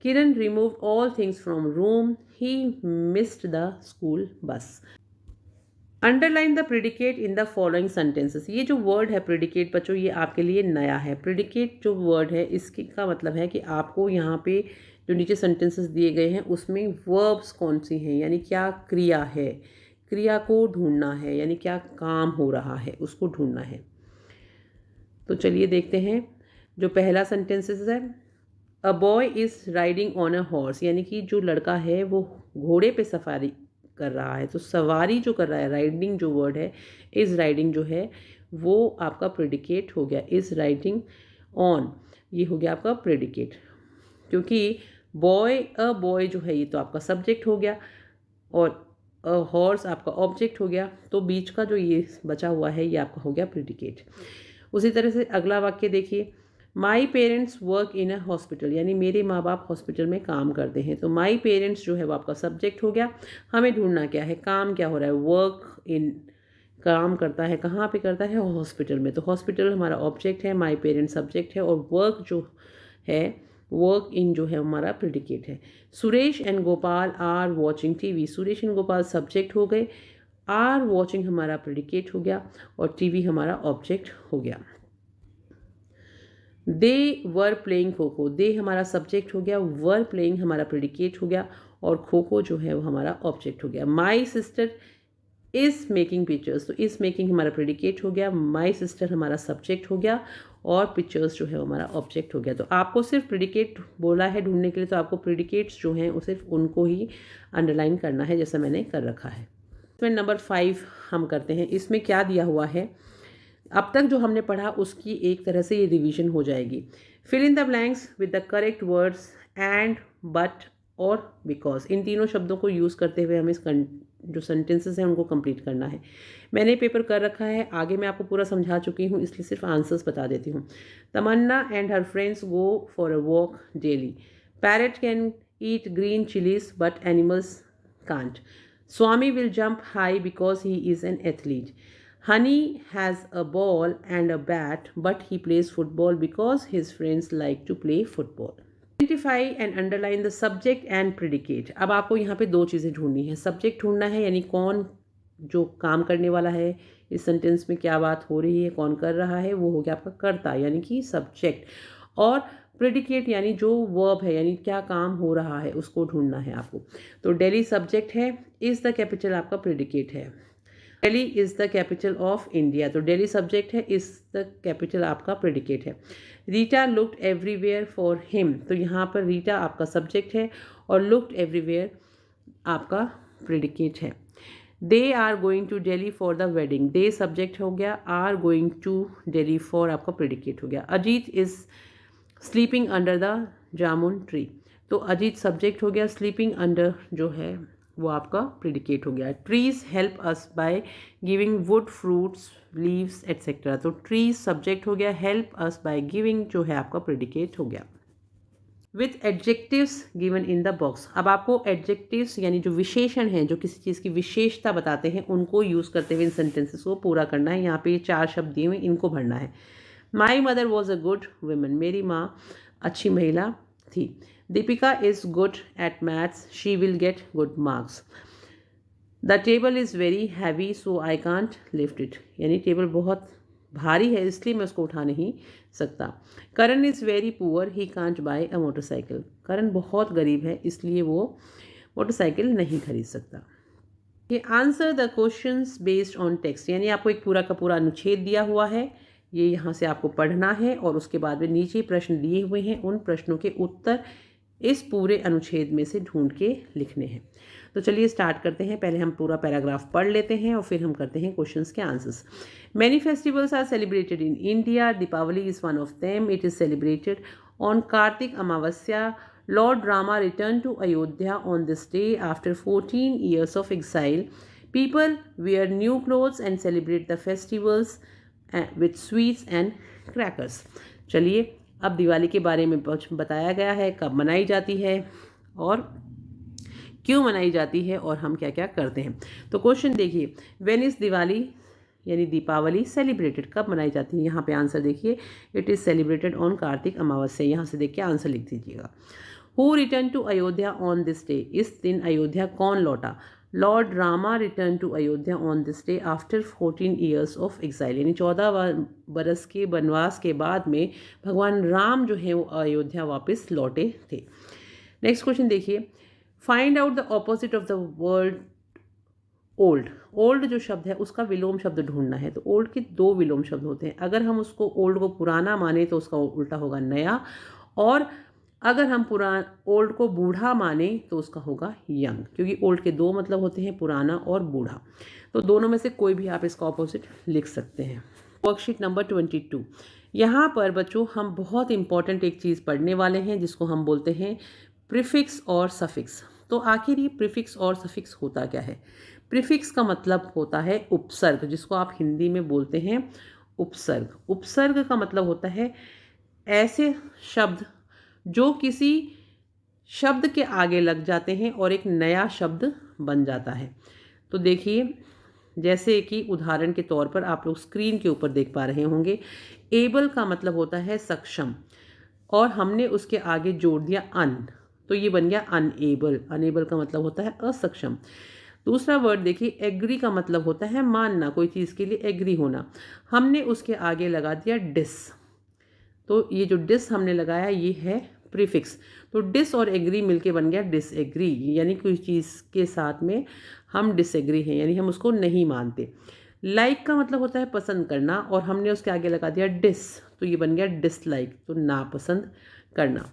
Kiran remove all things from room, he missed the school bus. Underline the predicate in the following sentences. ये जो word है predicate बच्चों, ये आपके लिए नया है। Predicate जो वर्ड है इसके का मतलब है कि आपको यहाँ पे जो नीचे सेंटेंसेस दिए गए हैं उसमें वर्ब्स कौन सी हैं, यानी क्या क्रिया है, क्रिया को ढूंढना है, यानी क्या काम हो रहा है उसको ढूंढना है। तो चलिए देखते हैं। जो पहला सेंटेंसेस है, a boy is riding on a horse, यानी कि जो लड़का है वो घोड़े पे सफारी कर रहा है। तो सवारी जो कर रहा है, राइडिंग जो वर्ड है, इज़ राइडिंग जो है वो आपका प्रेडिकेट हो गया। इज़ राइडिंग ऑन, ये हो गया आपका प्रेडिकेट, क्योंकि बॉय अ बॉय जो है ये तो आपका सब्जेक्ट हो गया और अ हॉर्स आपका ऑब्जेक्ट हो गया। तो बीच का जो ये बचा हुआ है ये आपका हो गया प्रेडिकेट। उसी तरह से अगला वाक्य देखिए, my parents work in a hospital, यानी मेरे माँ बाप हॉस्पिटल में काम करते हैं। तो माई पेरेंट्स जो है वो आपका सब्जेक्ट हो गया। हमें ढूंढना क्या है, काम क्या हो रहा है, वर्क इन, काम करता है, कहाँ पे करता है, हॉस्पिटल में। तो हॉस्पिटल हमारा ऑब्जेक्ट है, माई पेरेंट्स सब्जेक्ट है और वर्क जो है, वर्क इन जो है हमारा प्रेडिकेट है। Suresh and Gopal are watching TV, Suresh and Gopal subject हो गए, आर वॉचिंग हमारा प्रेडिकेट हो गया और टीवी हमारा ऑब्जेक्ट हो गया। दे वर प्लेइंग खो खो, दे हमारा सब्जेक्ट हो गया, वर प्लेइंग हमारा प्रेडिकेट हो गया और खो खो जो है वो हमारा ऑब्जेक्ट हो गया। My sister is making pictures, तो इज़ मेकिंग हमारा प्रेडिकेट हो गया, माई सिस्टर हमारा सब्जेक्ट हो गया और पिक्चर्स जो है वो हमारा ऑब्जेक्ट हो गया। तो आपको सिर्फ प्रेडिकेट बोला है ढूंढने के लिए, तो आपको प्रेडिकेट्स जो हैं वो सिर्फ उनको ही अंडरलाइन करना है जैसा मैंने कर रखा है। इसमें नंबर 5 हम करते हैं। इसमें क्या दिया हुआ है, अब तक जो हमने पढ़ा उसकी एक तरह से ये रिवीजन हो जाएगी। Fill in the blanks with the correct words and, but और बिकॉज, इन तीनों शब्दों को यूज़ करते हुए हमें इस जो सेंटेंसेस हैं उनको कंप्लीट करना है। मैंने पेपर कर रखा है, आगे मैं आपको पूरा समझा चुकी हूँ, इसलिए सिर्फ आंसर्स बता देती हूँ। Tamanna and her friends go for a walk daily. Parrot can eat green chillies but animals can't. Swami will jump high because he is an athlete. Honey has a ball and a bat, but he plays football because his friends like to play football. Identify and underline the subject and predicate. अब आपको यहाँ पे दो चीज़ें ढूंढनी है। Subject ढूंढना है यानी कौन जो काम करने वाला है, इस सेंटेंस में क्या बात हो रही है, कौन कर रहा है, वो हो गया आपका कर्ता यानी कि सब्जेक्ट। और प्रेडिकेट यानी जो वर्ब है यानी क्या काम हो रहा है उसको ढूंढना है आपको। तो दिल्ली सब्जेक्ट है, इज़ द कैपिटल आपका प्रेडिकेट है। Delhi is the capital of India, तो दिल्ली सब्जेक्ट है, इज़ द कैपिटल आपका प्रेडिकेट है। Rita looked everywhere for him, तो यहाँ पर रीटा आपका सब्जेक्ट है और लुक्ड एवरीवेयर आपका प्रेडिकेट है। They are going to Delhi for the wedding, they subject हो गया, are going to Delhi for आपका प्रेडिकेट हो गया। Ajit is sleeping under the jamun tree, तो अजीत सब्जेक्ट हो गया, स्लीपिंग अंडर जो है वो आपका प्रेडिकेट हो गया। Trees help us by giving would, fruits, leaves etcetera, तो ट्रीज सब्जेक्ट हो गया, हेल्प अस बाय गिविंग जो है आपका प्रेडिकेट हो गया। With adjectives given in the box, अब आपको एडजेक्टिव्स यानी जो विशेषण हैं जो किसी चीज़ की विशेषता बताते हैं उनको यूज़ करते हुए इन सेंटेंसेस को पूरा करना है। यहाँ पे ये 4 शब्द दिए हुए इनको भरना है। My mother was a good woman, मेरी माँ अच्छी महिला थी। Deepika is good at maths, she will get good marks. The table is very heavy so I can't lift it, यानी टेबल बहुत भारी है इसलिए मैं उसको उठा नहीं सकता। Karan is very poor, he can't buy a motorcycle, Karan बहुत गरीब है इसलिए वो मोटरसाइकिल नहीं खरीद सकता। ये answer the questions based on text, यानी आपको एक पूरा का पूरा अनुच्छेद दिया हुआ है, ये यहाँ से आपको पढ़ना है और उसके बाद में नीचे प्रश्न दिए हुए हैं, उन प्रश्नों के उत्तर इस पूरे अनुच्छेद में से ढूंढ के लिखने हैं। तो चलिए स्टार्ट करते हैं। पहले हम पूरा पैराग्राफ पढ़ लेते हैं और फिर हम करते हैं क्वेश्चंस के answers. Many festivals are celebrated in India, Deepavali is one of them, it is celebrated on Kartik Amavasya. Lord Rama returned to Ayodhya on this day after 14 years of exile. People wear new clothes and celebrate the festivals with sweets and crackers. चलिए अब दिवाली के बारे में बताया गया है, कब मनाई जाती है और क्यों मनाई जाती है और हम क्या क्या करते हैं। तो क्वेश्चन देखिए, व्हेन इज़ दिवाली यानी दीपावली सेलिब्रेटेड, कब मनाई जाती है। यहाँ पे आंसर देखिए, it is celebrated on Kartik Amavasya, यहाँ से देख के आंसर लिख दीजिएगा। Who return to Ayodhya on this day, इस दिन अयोध्या कौन लौटा। Lord Rama return to Ayodhya on this day after 14 years of exile, यानी 14 बरस के वनवास के बाद में भगवान राम जो है वो अयोध्या वापस लौटे थे। नेक्स्ट क्वेश्चन देखिए, find out the opposite of the word old. Old जो शब्द है उसका विलोम शब्द ढूंढना है। तो ओल्ड के 2 विलोम शब्द होते हैं, अगर हम उसको ओल्ड को पुराना माने तो उसका उल्टा होगा नया, और अगर हम ओल्ड को बूढ़ा माने तो उसका होगा यंग, क्योंकि ओल्ड के 2 मतलब होते हैं, पुराना और बूढ़ा। तो दोनों में से कोई भी आप इसका ऑपोजिट लिख सकते हैं। वर्कशीट नंबर 22, यहाँ पर बच्चों हम बहुत इंपॉर्टेंट एक चीज़ पढ़ने वाले हैं जिसको हम बोलते हैं प्रीफिक्स और सफिक्स। तो आखिर ये प्रीफिक्स और सफिक्स होता क्या है। प्रीफिक्स का मतलब होता है उपसर्ग, जिसको आप हिंदी में बोलते हैं उपसर्ग। उपसर्ग का मतलब होता है ऐसे शब्द जो किसी शब्द के आगे लग जाते हैं और एक नया शब्द बन जाता है। तो देखिए, जैसे कि उदाहरण के तौर पर आप लोग स्क्रीन के ऊपर देख पा रहे होंगे, एबल का मतलब होता है सक्षम और हमने उसके आगे जोड़ दिया अन, तो ये बन गया अनएबल। अनएबल का मतलब होता है असक्षम। दूसरा वर्ड देखिए, एग्री का मतलब होता है मानना, कोई चीज़ के लिए एग्री होना, हमने उसके आगे लगा दिया डिस, तो ये जो डिस हमने लगाया ये है प्रीफिक्स। तो डिस और एग्री मिलके बन गया डिसएग्री, यानी कोई चीज़ के साथ में हम डिसएग्री हैं, यानी हम उसको नहीं मानते। लाइक का मतलब होता है पसंद करना और हमने उसके आगे लगा दिया डिस, तो ये बन गया डिसलाइक, तो नापसंद करना।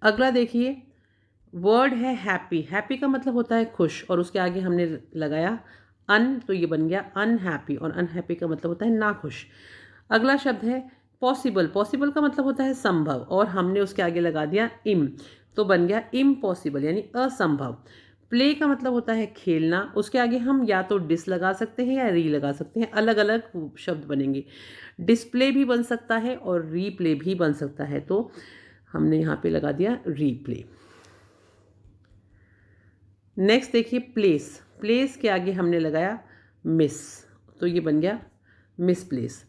अगला देखिए, वर्ड है हैप्पी। हैप्पी का मतलब होता है खुश और उसके आगे हमने लगाया अन, तो ये बन गया अनहैप्पी, और अनहैप्पी का मतलब होता है नाखुश। अगला शब्द है पॉसिबल। पॉसिबल का मतलब होता है संभव और हमने उसके आगे लगा दिया इम, तो बन गया इम्पॉसिबल यानी असंभव। प्ले का मतलब होता है खेलना, उसके आगे हम या तो डिस लगा सकते हैं या री लगा सकते हैं, अलग अलग शब्द बनेंगे। डिस्प्ले भी बन सकता है और रीप्ले भी बन सकता है, तो हमने यहाँ पे लगा दिया रीप्ले। नेक्स्ट देखिए प्लेस, प्लेस के आगे हमने लगाया मिस, तो ये बन गया मिस प्लेस।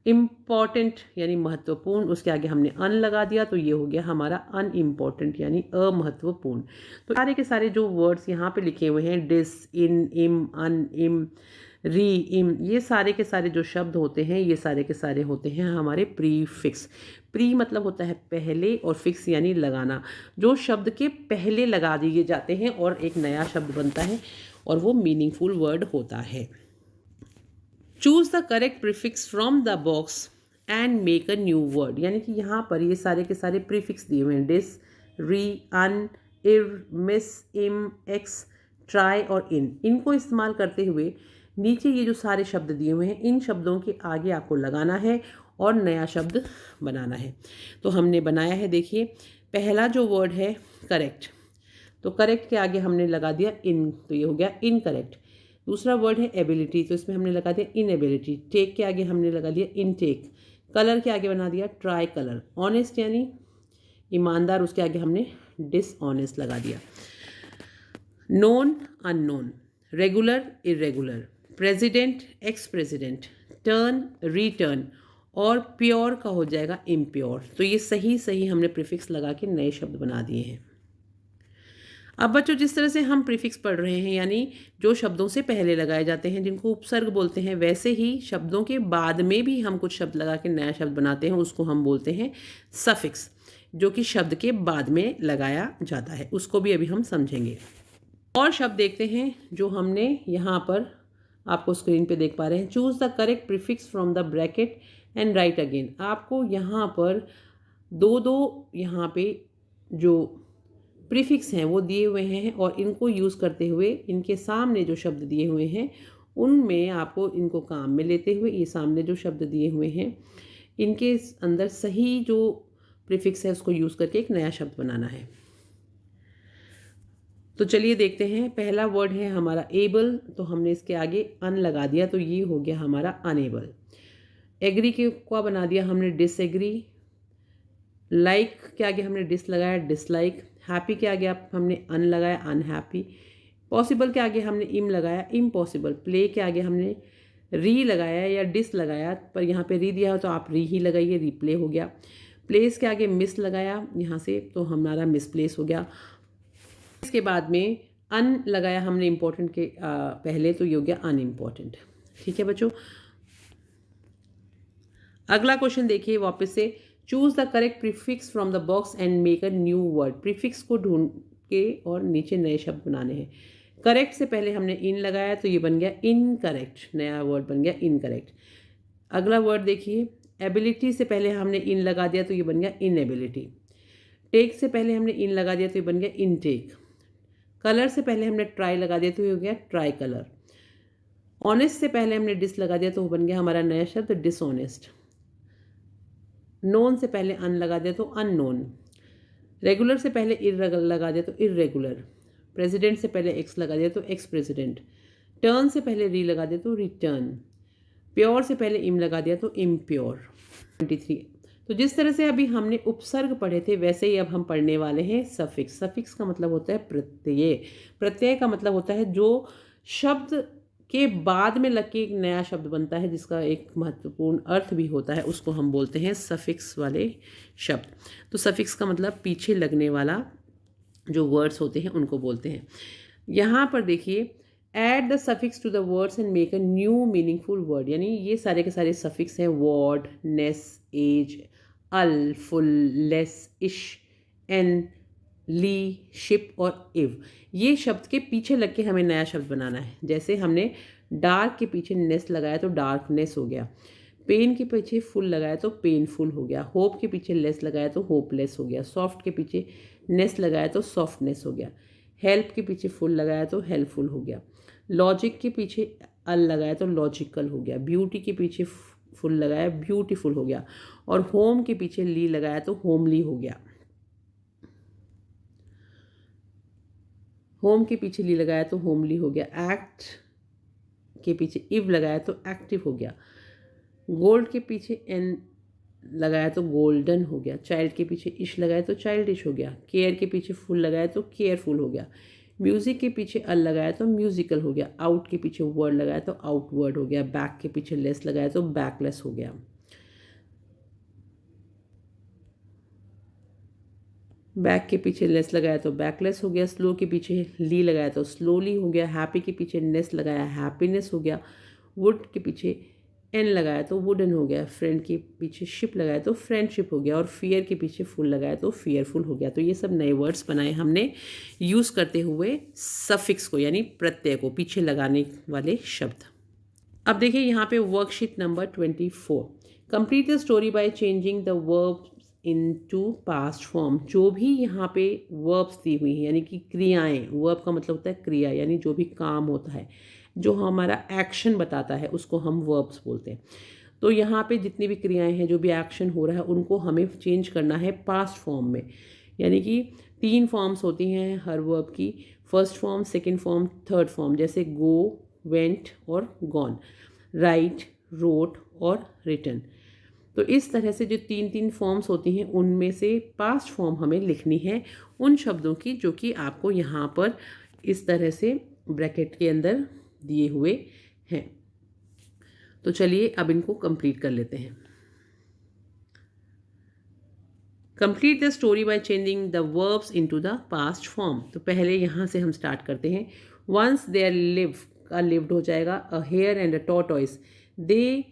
इम्पॉर्टेंट यानी महत्वपूर्ण, उसके आगे हमने अन लगा दिया तो ये हो गया हमारा अनइम्पॉर्टेंट यानी अमहत्वपूर्ण। तो सारे के सारे जो वर्ड्स यहाँ पे लिखे हुए हैं डिस, इन, इम, अन, इम, री, इम, ये सारे के सारे जो शब्द होते हैं ये सारे के सारे होते हैं हमारे प्रीफिक्स। प्री मतलब होता है पहले और फिक्स यानी लगाना, जो शब्द के पहले लगा दिए जाते हैं और एक नया शब्द बनता है और वो मीनिंगफुल वर्ड होता है। Choose the correct prefix from the box and make a new word, यानी कि यहाँ पर ये सारे के सारे प्रीफिक्स दिए हुए हैं डिस, री, अन, इर, मिस, इम, एक्स, ट्राई और इन, इनको इस्तेमाल करते हुए नीचे ये जो सारे शब्द दिए हुए हैं इन शब्दों के आगे आपको लगाना है और नया शब्द बनाना है। तो हमने बनाया है, देखिए पहला जो वर्ड है करेक्ट, तो करेक्ट के आगे हमने लगा दिया इन, तो ये हो गया इनकरेक्ट। दूसरा वर्ड है एबिलिटी, तो इसमें हमने लगा दिया इनएबिलिटी। टेक के आगे हमने लगा दिया इनटेक। कलर के आगे बना दिया ट्राई कलर। ऑनेस्ट यानी ईमानदार, उसके आगे हमने डिसऑनेस्ट लगा दिया। Known, unknown, regular, irregular, president, ex president, turn, return और प्योर का हो जाएगा इम्प्योर। तो ये सही सही हमने प्रीफिक्स लगा के नए शब्द बना दिए हैं। अब बच्चों जिस तरह से हम प्रीफिक्स पढ़ रहे हैं यानी जो शब्दों से पहले लगाए जाते हैं जिनको उपसर्ग बोलते हैं, वैसे ही शब्दों के बाद में भी हम कुछ शब्द लगा के नया शब्द बनाते हैं, उसको हम बोलते हैं सफिक्स, जो कि शब्द के बाद में लगाया जाता है। उसको भी अभी हम समझेंगे। और शब्द देखते हैं जो हमने यहाँ पर आपको स्क्रीन पे देख पा रहे हैं। Choose the correct prefix from the bracket and right again. आपको यहाँ पर दो दो यहाँ पे जो प्रीफिक्स हैं वो दिए हुए हैं और इनको यूज़ करते हुए इनके सामने जो शब्द दिए हुए हैं उनमें आपको इनको काम में लेते हुए ये सामने जो शब्द दिए हुए हैं इनके अंदर सही जो प्रीफिक्स है उसको यूज़ करके एक नया शब्द बनाना है। तो चलिए देखते हैं। पहला वर्ड है हमारा एबल, तो हमने इसके आगे अन लगा दिया तो ये हो गया हमारा अनेबल। एग्री के को बना दिया हमने डिसएग्री। लाइक के आगे हमने डिस लगाया डिसलाइक। हैप्पी के आगे आप हमने अन लगाया अनहैप्पी। पॉसिबल के आगे हमने इम लगाया इम्पॉसिबल। प्ले के आगे हमने री लगाया या डिस लगाया, पर यहाँ पे री दिया हो तो आप री ही लगाइए, रिप्ले हो गया। प्लेस के आगे मिस लगाया यहाँ से तो हमारा मिसप्लेस हो गया। इसके बाद में अन लगाया हमने इम्पोर्टेंट के पहले तो ये हो गया अनइम्पॉर्टेंट। ठीक है बच्चों, अगला क्वेश्चन देखिए वापस से। Choose the correct prefix from the box and make a new word. Prefix को ढूंढ के और नीचे नए शब्द बनाने हैं। करेक्ट से पहले हमने इन लगाया तो ये बन गया इनकरेक्ट, नया वर्ड बन गया इनकरेक्ट। अगला वर्ड देखिए, एबिलिटी से पहले हमने इन लगा दिया तो ये बन गया इनएबिलिटी। टेक से पहले हमने इन लगा दिया तो ये बन गया इनटेक। कलर से पहले हमने ट्राई लगा दिया तो ये हो गया ट्राई कलर। ऑनेस्ट से पहले हमने डिस लगा दिया तो वो बन गया हमारा नया शब्द डिसऑनेस्ट। नोन से पहले अन लगा दिया तो अननोन। रेगुलर से पहले इर लगा दिया तो इरेगुलर। प्रेसिडेंट से पहले एक्स लगा दिया तो एक्स प्रेसिडेंट। टर्न से पहले री लगा दिया तो रिटर्न। प्योर से पहले इम लगा दिया तो इम्प्योर। 23। तो जिस तरह से अभी हमने उपसर्ग पढ़े थे वैसे ही अब हम पढ़ने वाले हैं सफिक्स। सफिक्स का मतलब होता है प्रत्यय। प्रत्यय का मतलब होता है जो शब्द के बाद में लग के एक नया शब्द बनता है जिसका एक महत्वपूर्ण अर्थ भी होता है, उसको हम बोलते हैं सफिक्स वाले शब्द। तो सफिक्स का मतलब पीछे लगने वाला जो वर्ड्स होते हैं उनको बोलते हैं। यहाँ पर देखिए, add the suffix to the words and make a new meaningful word, यानी ये सारे के सारे सफिक्स हैं ward, ness, age, al, ful, less, ish, en, ly, ship और इव। ये शब्द के पीछे लग के हमें नया शब्द बनाना है। जैसे हमने डार्क के पीछे नेस लगाया तो डार्कनेस हो गया। पेन के पीछे फुल लगाया तो पेनफुल हो गया। होप के पीछे लेस लगाया तो होपलेस हो गया। सॉफ्ट के पीछे नेस लगाया तो सॉफ्टनेस हो गया। हेल्प के पीछे फुल लगाया तो हेल्पफुल हो गया। लॉजिक के पीछे अल लगाया तो लॉजिकल हो गया। ब्यूटी के पीछे फुल लगाया ब्यूटीफुल हो गया। और होम के पीछे ली लगाया तो होमली हो गया। होम के पीछे ली लगाया तो होमली हो गया। एक्ट के पीछे इव लगाया तो एक्टिव हो गया। गोल्ड के पीछे एन लगाया तो गोल्डन हो गया। चाइल्ड के पीछे इश लगाया तो चाइल्डिश हो गया। केयर के पीछे फुल लगाया तो केयरफुल हो गया। म्यूज़िक के पीछे अल लगाया तो म्यूज़िकल हो गया, आउट के पीछे वर्ड लगाया तो आउटवर्ड हो गया, बैक के पीछे लेस लगाया तो बैकलेस हो गया। बैक के पीछे लेस लगाया तो बैकलेस हो गया, स्लो के पीछे ली लगाया तो स्लोली हो गया, हैप्पी के पीछे नेस लगाया हैप्पीनेस हो गया, वुड के पीछे एन लगाया तो वुडन हो गया, फ्रेंड के पीछे शिप लगाया तो फ्रेंडशिप हो गया, और फियर के पीछे फुल लगाया तो फियरफुल हो गया। तो ये सब नए वर्ड्स बनाए हमने यूज़ करते हुए सफिक्स को, यानी प्रत्यय को, पीछे लगाने वाले शब्द। अब देखिए यहाँ पे worksheet number 24, complete the story by changing the verb into past form. जो भी यहाँ पे वर्ब्स दी हुई हैं, यानी कि क्रियाएं, वर्ब का मतलब होता है क्रिया, यानी जो भी काम होता है, जो हमारा एक्शन बताता है, उसको हम वर्ब्स बोलते हैं। तो यहाँ पे जितनी भी क्रियाएं हैं, जो भी एक्शन हो रहा है, उनको हमें चेंज करना है पास्ट फॉर्म में। यानी कि 3 फॉर्म्स होती हैं हर वर्ब की, first form, second form, third form, जैसे गो, वेंट और गॉन, राइट, रोट और रिटन। तो इस तरह से जो 3 फॉर्म्स होती हैं, उनमें से पास्ट फॉर्म हमें लिखनी है उन शब्दों की जो कि आपको यहाँ पर इस तरह से ब्रैकेट के अंदर दिए हुए हैं। तो चलिए अब इनको कंप्लीट कर लेते हैं। Complete the story by changing the verbs into the past form. तो पहले यहाँ से हम स्टार्ट करते हैं। वंस देयर लिव का लिव्ड हो जाएगा, a hare and a tortoise. They,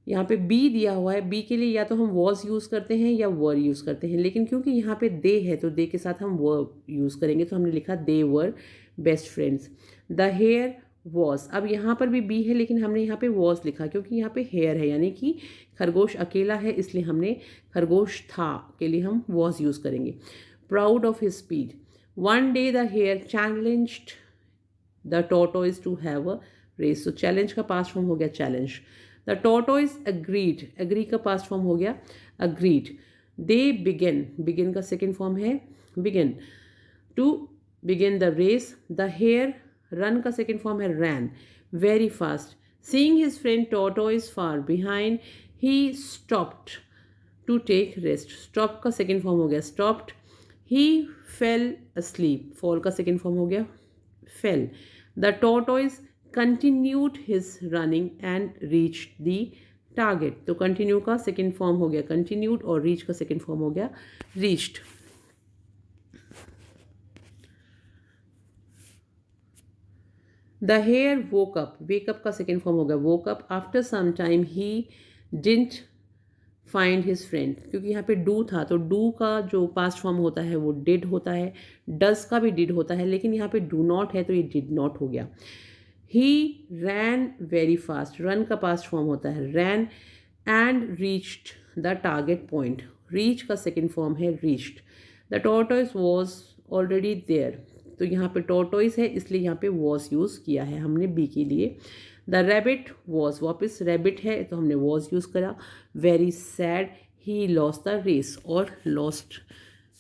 यहाँ पे बी दिया हुआ है, बी के लिए या तो हम वॉज यूज़ करते हैं या वर यूज़ करते हैं, लेकिन क्योंकि यहाँ पे दे है तो दे के साथ हम वर यूज़ करेंगे, तो हमने लिखा they were best friends. The hare was, अब यहाँ पर भी बी है लेकिन हमने यहाँ पे वॉज लिखा क्योंकि यहाँ पे हेयर है, यानी कि खरगोश अकेला है, इसलिए हमने खरगोश था के लिए हम वॉज यूज़ करेंगे। Proud of his speed. One day the hare challenged the tortoise to have a race. तो चैलेंज का पास्ट फॉर्म हो गया challenge. The tortoise agreed, agree का पास्ट फॉर्म हो गया अग्रीड। दे बिगिन, बिगिन का second form है begin, to begin the race. The hare, run का सेकेंड फॉर्म है ran, very fast. Seeing his friend tortoise far behind, he stopped to take rest. Stop का second form हो गया stopped. He fell asleep, fall का second form हो गया fell. The tortoise continued his running and reached the target। तो continue का second form हो गया continued और reach का सेकेंड फॉर्म हो गया reached। The hare woke up, wake up का सेकेंड फॉर्म हो गया woke up। After some time he didn't find his friend, क्योंकि यहाँ पे do था तो do का जो पास्ट फॉर्म होता है वो did होता है, does का भी did होता है, लेकिन यहाँ पे do not है तो ये did not हो गया। He ran very fast, run का पास्ट फॉर्म होता है ran and reached the target point। reach का सेकेंड फॉर्म है reached। The tortoise was already there, तो यहाँ पे tortoise है इसलिए यहाँ पे was यूज़ किया है हमने B के लिए। The rabbit was, वापस rabbit है तो हमने was यूज़ करा। Very sad, he lost the race, और lost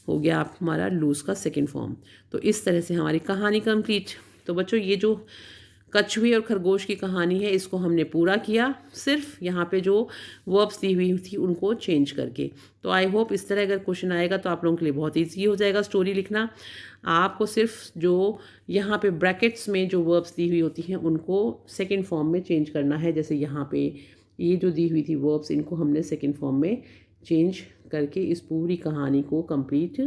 हो गया आप हमारा lose का सेकेंड फॉर्म। तो इस तरह से हमारी कहानी कंप्लीट। तो बच्चों ये जो कछुए और खरगोश की कहानी है इसको हमने पूरा किया, सिर्फ यहाँ पे जो वर्ब्स दी हुई थी उनको चेंज करके। तो आई होप इस तरह अगर क्वेश्चन आएगा तो आप लोगों के लिए बहुत ईजी हो जाएगा स्टोरी लिखना। आपको सिर्फ जो यहाँ पे ब्रैकेट्स में जो वर्ब्स दी हुई होती हैं उनको सेकेंड फॉर्म में चेंज करना है। जैसे यहाँ पे ये जो दी हुई थी वर्ब्स, इनको हमने सेकेंड फॉर्म में चेंज करके इस पूरी कहानी को कंप्लीट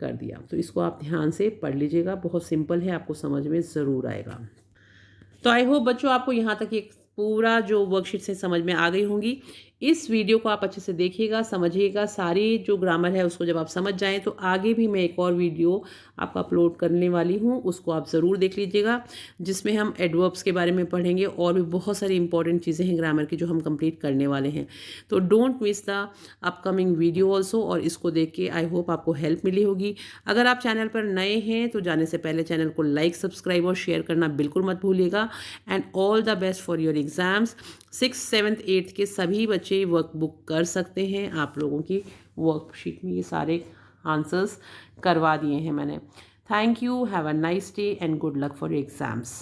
कर दिया। तो इसको आप ध्यान से पढ़ लीजिएगा, बहुत सिंपल है, आपको समझ में ज़रूर आएगा। तो आई होप बच्चों आपको यहाँ तक एक पूरा जो वर्कशीट से समझ में आ गई होंगी। इस वीडियो को आप अच्छे से देखिएगा, समझिएगा, सारी जो ग्रामर है उसको जब आप समझ जाएं तो आगे भी मैं एक और वीडियो आपको अपलोड करने वाली हूँ, उसको आप ज़रूर देख लीजिएगा, जिसमें हम एडवर्ब्स के बारे में पढ़ेंगे और भी बहुत सारी इंपॉर्टेंट चीज़ें हैं ग्रामर की जो हम कंप्लीट करने वाले हैं। तो don't miss the upcoming video also, और इसको देख के आई होप आपको हेल्प मिली होगी। अगर आप चैनल पर नए हैं तो जाने से पहले चैनल को लाइक, सब्सक्राइब और शेयर करना बिल्कुल मत भूलिएगा। And all the best for your exams. 6th, 7th, 8th के सभी बच्चे वर्कबुक कर सकते हैं। आप लोगों की वर्कशीट में ये सारे आंसर्स करवा दिए हैं मैंने। Thank you, have a nice day and good luck for your exams.